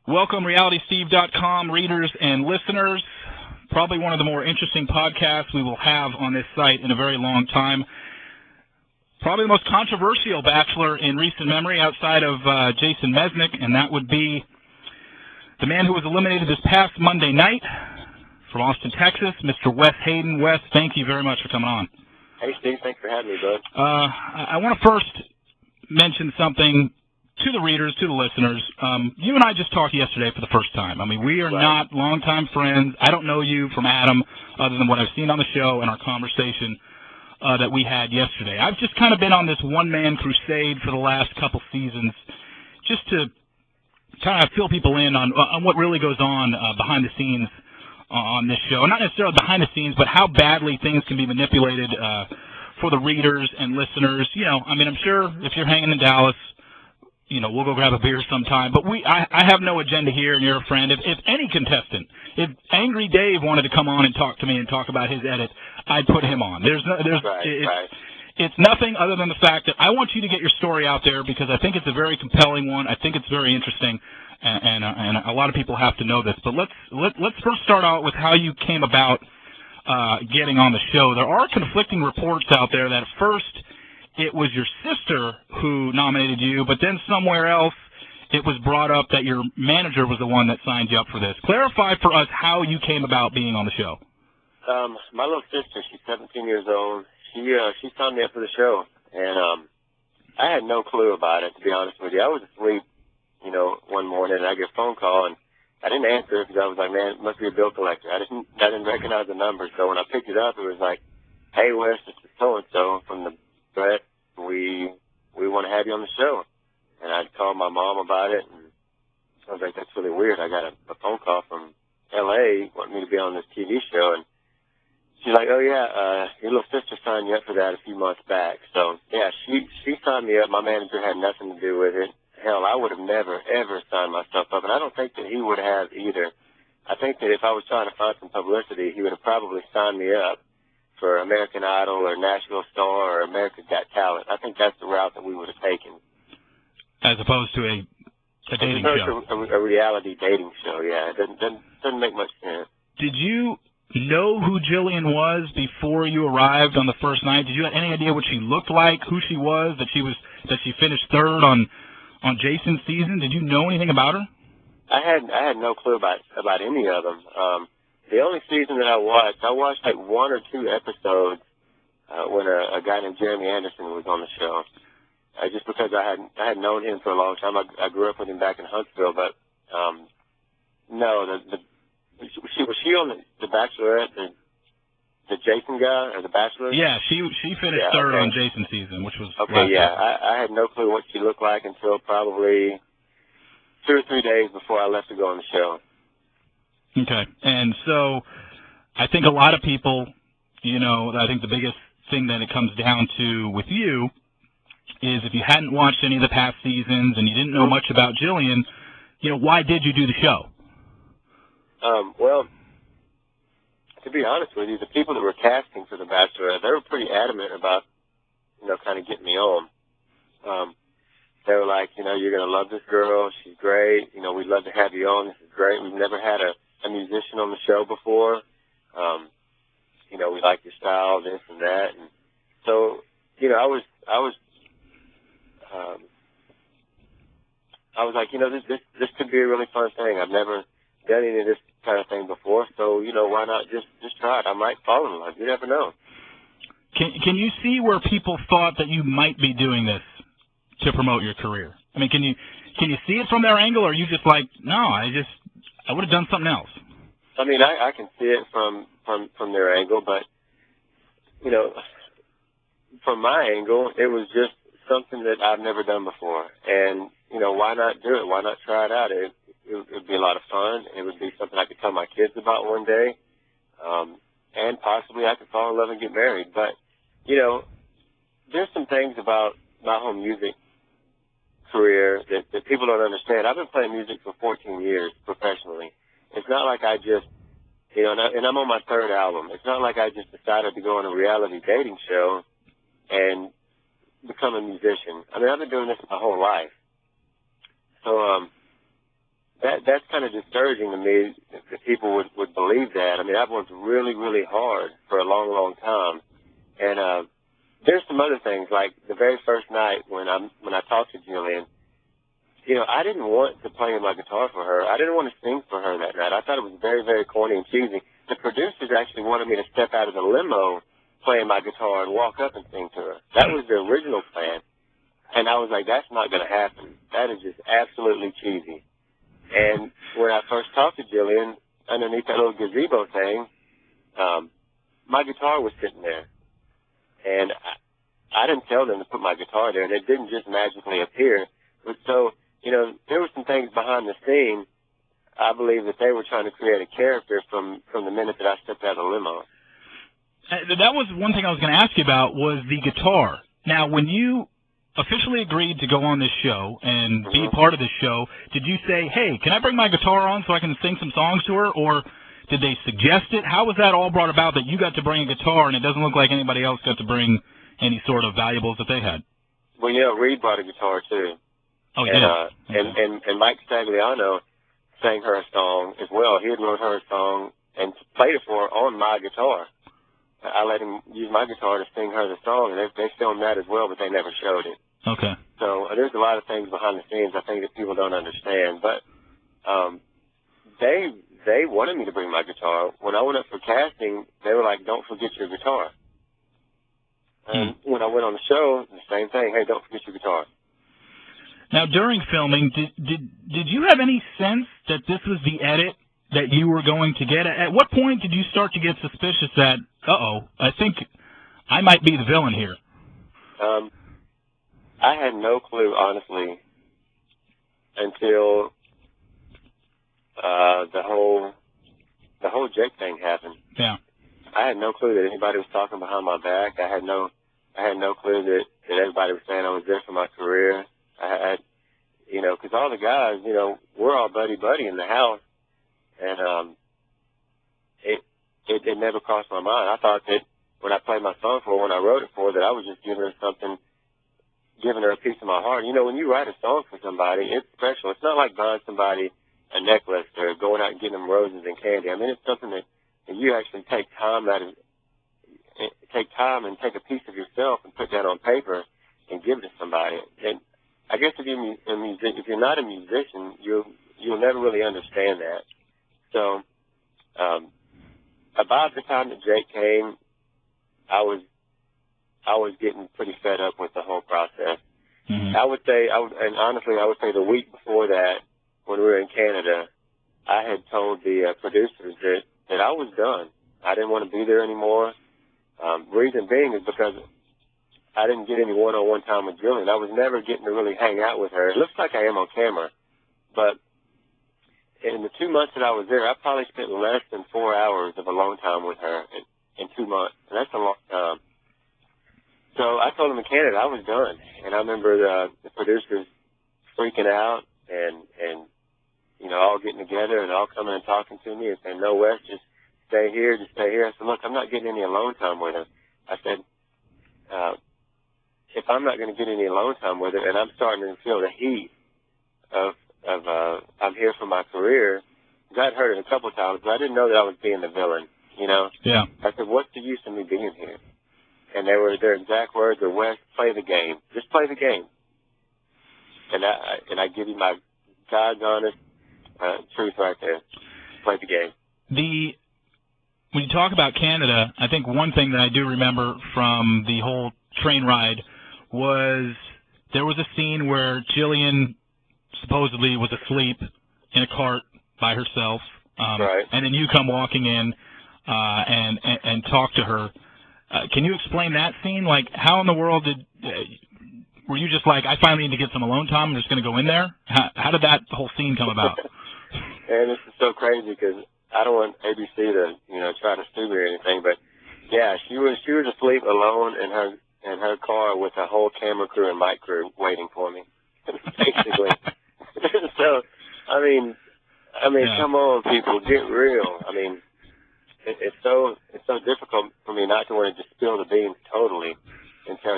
Welcome, RealitySteve.com readers and listeners. Probably one of the more interesting podcasts we will have on this site in a very long time. Probably the most controversial bachelor in recent memory outside of Jason Mesnick, and that would be the man who was eliminated this past Monday night from Austin, Texas, Mr. Wes Hayden. Wes, thank you very much for coming on. Hey, Steve, thanks for having me, bud. I want to first mention something to the readers, to the listeners. You and I just talked yesterday for the first time. I mean, we are not longtime friends. I don't know you from Adam other than what I've seen on the show and our conversation that we had yesterday. I've just kind of been on this one-man crusade for the last couple seasons just to kind of fill people in on what really goes on behind the scenes on this show. Not necessarily behind the scenes, but how badly things can be manipulated for the readers and listeners. You know, I mean, I'm sure if you're hanging in Dallas, you know, we'll go grab a beer sometime. But I have no agenda here, and you're a friend. If any contestant, if Angry Dave wanted to come on and talk to me and talk about his edit, I'd put him on. It's nothing other than the fact that I want you to get your story out there because I think it's a very compelling one. I think it's very interesting, and a lot of people have to know this. But let's first start out with how you came about getting on the show. There are conflicting reports out there that at first it was your sister who nominated you, but then somewhere else it was brought up that your manager was the one that signed you up for this. Clarify for us how you came about being on the show. My little sister, she's 17 years old. She signed me up for the show, and I had no clue about it, to be honest with you. I was asleep, you know, one morning, and I get a phone call, and I didn't answer it because I was like, man, it must be a bill collector. I didn't recognize the number, so when I picked it up, it was like, hey, Wes, this is so-and-so from the Brett. We want to have you on the show. And I'd called my mom about it, and I was like, that's really weird. I got a phone call from L.A. wanting me to be on this TV show, and she's like, oh, yeah, your little sister signed you up for that a few months back. So, yeah, she signed me up. My manager had nothing to do with it. Hell, I would have never, ever signed myself up, and I don't think that he would have either. I think that if I was trying to find some publicity, he would have probably signed me up for American Idol or Nashville Star or America's Got Talent. I think that's the route that we would have taken. As opposed to a dating show. A reality dating show, yeah. It doesn't make much sense. Did you know who Jillian was before you arrived on the first night? Did you have any idea what she looked like, who she was, that she finished third on Jason's season? Did you know anything about her? I had no clue about any of them. The only season that I watched like one or two episodes when a guy named Jeremy Anderson was on the show. Just because I had known him for a long time. I grew up with him back in Huntsville, but no, was she on the Bachelorette, the Jason guy or the Bachelor? Yeah, she finished third on Jason's season, which was okay. Yeah, I had no clue what she looked like until probably 2 or 3 days before I left to go on the show. Okay, and so I think a lot of people, you know, I think the biggest thing that it comes down to with you is if you hadn't watched any of the past seasons and you didn't know much about Jillian, you know, why did you do the show? Well, to be honest with you, the people that were casting for The Bachelor, they were pretty adamant about, you know, kind of getting me on. They were like, you know, you're going to love this girl. She's great. You know, we'd love to have you on. This is great. We've never had a musician on the show before. You know, we like your style, this and that. And so, you know, I was like, you know, this could be a really fun thing. I've never done any of this kind of thing before, so, you know, why not just try it? I might fall in love. You never know. Can you see where people thought that you might be doing this to promote your career? I mean, can you see it from their angle, or are you just like, no, I would have done something else? I mean, I can see it from their angle, but, you know, from my angle, it was just something that I've never done before. And, you know, why not do it? Why not try it out? It would be a lot of fun. It would be something I could tell my kids about one day. And possibly I could fall in love and get married. But, you know, there's some things about my whole music career that people don't understand. I've been playing music for 14 years professionally. It's not like I just, you know, and I'm on my third album. It's not like I just decided to go on a reality dating show and become a musician. I mean, I've been doing this my whole life. So that's kind of discouraging to me that people would believe that. I mean, I've worked really, really hard for a long, long time. And there's some other things, like the very first night when I talked to Jillian, you know, I didn't want to play my guitar for her. I didn't want to sing for her that night. I thought it was very, very corny and cheesy. The producers actually wanted me to step out of the limo playing my guitar and walk up and sing to her. That was the original plan. And I was like, that's not going to happen. That is just absolutely cheesy. And when I first talked to Jillian, underneath that little gazebo thing, my guitar was sitting there. And I didn't tell them to put my guitar there, and it didn't just magically appear. But so, you know, there were some things behind the scene. I believe that they were trying to create a character from the minute that I stepped out of the limo. That was one thing I was going to ask you about, was the guitar. Now, when you officially agreed to go on this show and be a part of this show, did you say, hey, can I bring my guitar on so I can sing some songs to her? Or did they suggest it? How was that all brought about, that you got to bring a guitar and it doesn't look like anybody else got to bring any sort of valuables that they had? Well, you know, Reed brought a guitar, too. Oh, and, yeah. And Mike Stagliano sang her a song as well. He had wrote her a song and played it for her on my guitar. I let him use my guitar to sing her the song, and they filmed that as well, but they never showed it. Okay. So there's a lot of things behind the scenes I think that people don't understand. But they wanted me to bring my guitar. When I went up for casting, they were like, don't forget your guitar. And when I went on the show, the same thing. Hey, don't forget your guitar. Now, during filming, did you have any sense that this was the edit that you were going to get? At what point did you start to get suspicious that, I think I might be the villain here? I had no clue, honestly, until the whole Jake thing happened. Yeah. I had no clue that anybody was talking behind my back. I had no clue that everybody was saying I was there for my career. I had, you know, because all the guys, you know, we're all buddy in the house, and it never crossed my mind. I thought that when I played my song for her, when I wrote it for her, that I was just giving her something, giving her a piece of my heart. You know, when you write a song for somebody, it's special. It's not like buying somebody a necklace or going out and getting them roses and candy. I mean, it's something that you actually take time and take a piece of yourself and put that on paper and give it to somebody. And I guess if you're not a musician, you'll never really understand that. So, about the time that Jake came, I was getting pretty fed up with the whole process. Mm-hmm. I would say the week before that, when we were in Canada, I had told the producers that I was done. I didn't want to be there anymore. Reason being is because I didn't get any one-on-one time with Jillian. I was never getting to really hang out with her. It looks like I am on camera, but in the 2 months that I was there, I probably spent less than 4 hours of alone time with her in 2 months, and that's a long time. So I told them in Canada I was done, and I remember the producers freaking out and you know, all getting together and all coming and talking to me and saying, no, Wes, just stay here. I said, look, I'm not getting any alone time with her. I said, if I'm not going to get any alone time with her and I'm starting to feel the heat of I'm here for my career, because I'd heard it a couple of times, but I didn't know that I was being the villain, you know? Yeah. I said, what's the use of me being here? And their exact words were, Wes, play the game. Just play the game. And I give you my God's honest truth right there. Play the game. When you talk about Canada, I think one thing that I do remember from the whole train ride was there was a scene where Jillian supposedly was asleep in a cart by herself, right. And then you come walking in and talk to her. Can you explain that scene? Like, how in the world were you just like, I finally need to get some alone time, I'm just going to go in there? How did that whole scene come about? And this is so crazy because I don't want ABC to, you know, try to sue me or anything, but yeah, she was asleep alone in her car with a whole camera crew and mic crew waiting for me, basically. So, I mean, yeah. Come on, people, get real. I mean, it's so difficult for me not to want to just spill the beans totally and tell